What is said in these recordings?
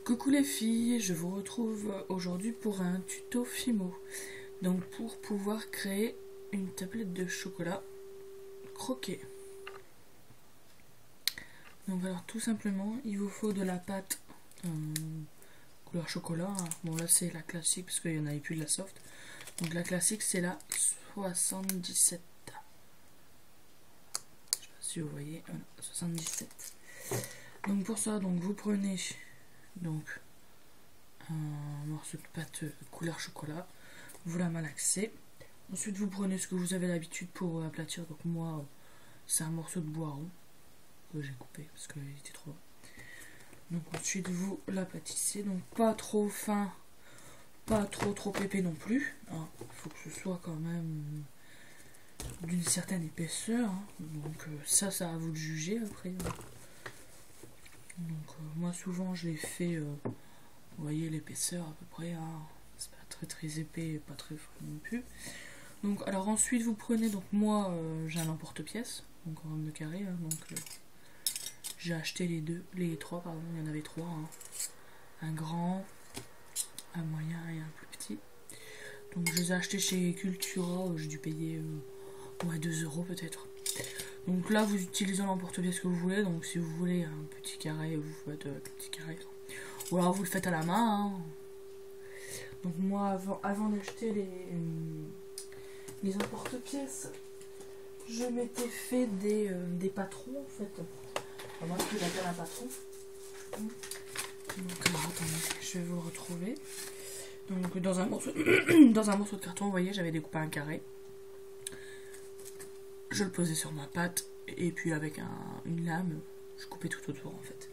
Coucou les filles, je vous retrouve aujourd'hui pour un tuto Fimo. Donc pour pouvoir créer une tablette de chocolat croqué. Donc alors tout simplement, il vous faut de la pâte couleur chocolat. Bon là c'est la classique parce qu'il n'y en avait plus de la soft. Donc la classique c'est la 77. Je sais pas si vous voyez, voilà, 77. Donc pour ça, donc vous prenez donc un morceau de pâte couleur chocolat, vous la malaxez. Ensuite vous prenez ce que vous avez l'habitude pour aplatir. Donc moi c'est un morceau de bois rond que j'ai coupé parce qu'il était trop. Donc ensuite vous l'aplatissez, donc pas trop fin, pas trop épais non plus. Il faut que ce soit quand même d'une certaine épaisseur. Donc ça à vous de juger après. Donc moi souvent je l'ai fait, vous voyez l'épaisseur à peu près, c'est pas très épais, pas très fin non plus. Donc alors ensuite vous prenez, donc moi j'ai un emporte-pièce, donc en de carré, donc j'ai acheté les trois pardon, il y en avait trois, un grand, un moyen et un plus petit. Donc je les ai achetés chez Cultura, j'ai dû payer 2 € peut-être. Donc là vous utilisez l'emporte-pièce que vous voulez, donc si vous voulez un petit carré, vous faites un petit carré. Ou alors vous le faites à la main. Donc moi avant d'acheter les emporte-pièces, je m'étais fait des patrons en fait. Enfin, moi ce que j'appelle un patron. Donc attendez, je vais vous retrouver. Donc dans un morceau de carton, vous voyez, j'avais découpé un carré. Je le posais sur ma pâte et puis avec une lame, je coupais tout autour en fait.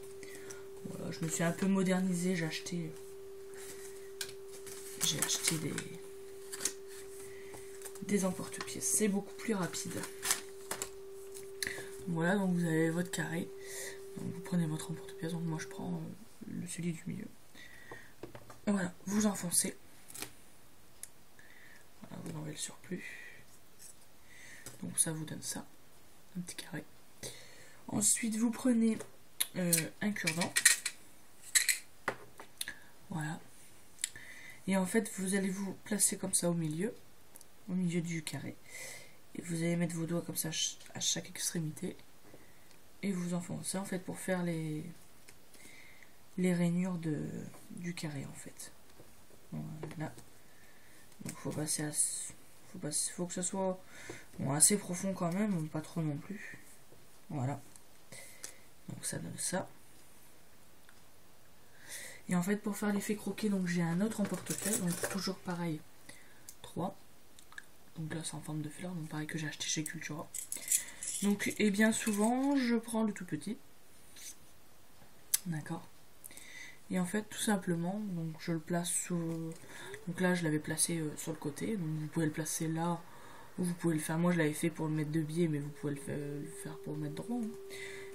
Voilà, je me suis un peu modernisée, j'ai acheté des emporte-pièces, c'est beaucoup plus rapide. Voilà, donc vous avez votre carré, donc vous prenez votre emporte-pièce, donc moi je prends celui du milieu. Voilà, vous enfoncez. Voilà, vous enlevez le surplus. Donc ça vous donne ça, un petit carré. Ensuite vous prenez un cure-dent. Voilà. Et en fait vous allez vous placer comme ça au milieu du carré. Et vous allez mettre vos doigts comme ça à chaque extrémité. Et vous enfoncez en fait pour faire les rainures du carré en fait. Voilà. Donc faut passer faut que ça soit assez profond quand même, pas trop non plus. Voilà. Donc ça donne ça. Et en fait pour faire l'effet croqué, donc j'ai un autre emporte-pièce, donc toujours pareil, 3. Donc là c'est en forme de fleur, donc pareil que j'ai acheté chez Cultura. Donc et bien souvent je prends le tout petit. D'accord. Et en fait tout simplement, donc je le place sous. Donc là je l'avais placé sur le côté, donc vous pouvez le placer là, ou vous pouvez le faire. Moi je l'avais fait pour le mettre de biais, mais vous pouvez le faire pour le mettre droit.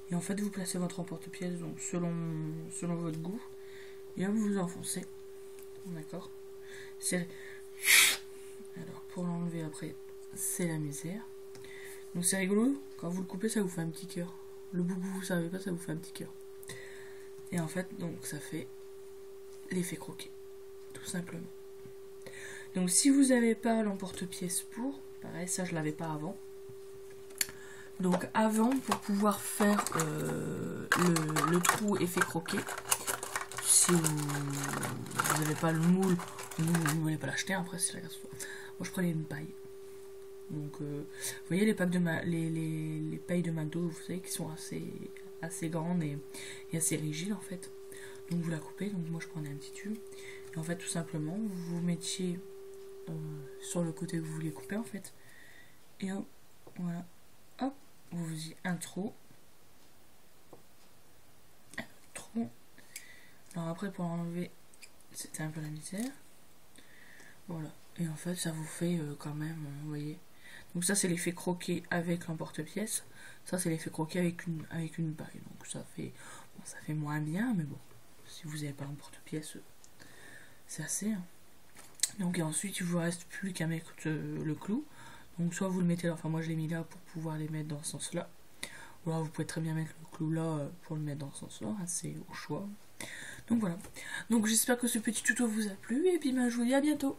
Et en fait vous placez votre emporte-pièce donc selon votre goût. Et là vous vous enfoncez. D'accord. Alors pour l'enlever après, c'est la misère. Donc c'est rigolo, quand vous le coupez ça vous fait un petit cœur. Le bout que vous ne savez pas, ça vous fait un petit cœur. Et en fait donc ça fait l'effet croqué, tout simplement. Donc si vous n'avez pas l'emporte-pièce pour, pareil ça je l'avais pas avant. Donc avant, pour pouvoir faire le trou effet croqué, si vous n'avez pas le moule, vous ne voulez pas l'acheter, après c'est la grâce. Moi je prenais une paille. Donc vous voyez les packs les pailles de McDo, vous savez, qui sont assez grandes et assez rigides en fait. Donc vous la coupez, donc moi je prenais un petit tube. Et en fait tout simplement, vous mettiez sur le côté que vous vouliez couper en fait. Et hop, voilà. Hop, vous faisiez un trou. Alors après pour enlever, c'était un peu la misère. Voilà. Et en fait ça vous fait quand même, vous voyez. Donc ça c'est l'effet croqué avec l'emporte-pièce. Ça c'est l'effet croqué avec une paille. Donc ça fait moins bien, mais bon. Si vous n'avez pas l'emporte-pièce, c'est assez. Donc et ensuite il vous reste plus qu'à mettre le clou. Donc soit vous le mettez là, enfin moi je l'ai mis là pour pouvoir les mettre dans ce sens là. Ou alors vous pouvez très bien mettre le clou là pour le mettre dans ce sens là, c'est au choix. Donc voilà. Donc j'espère que ce petit tuto vous a plu, et puis ben, je vous dis à bientôt.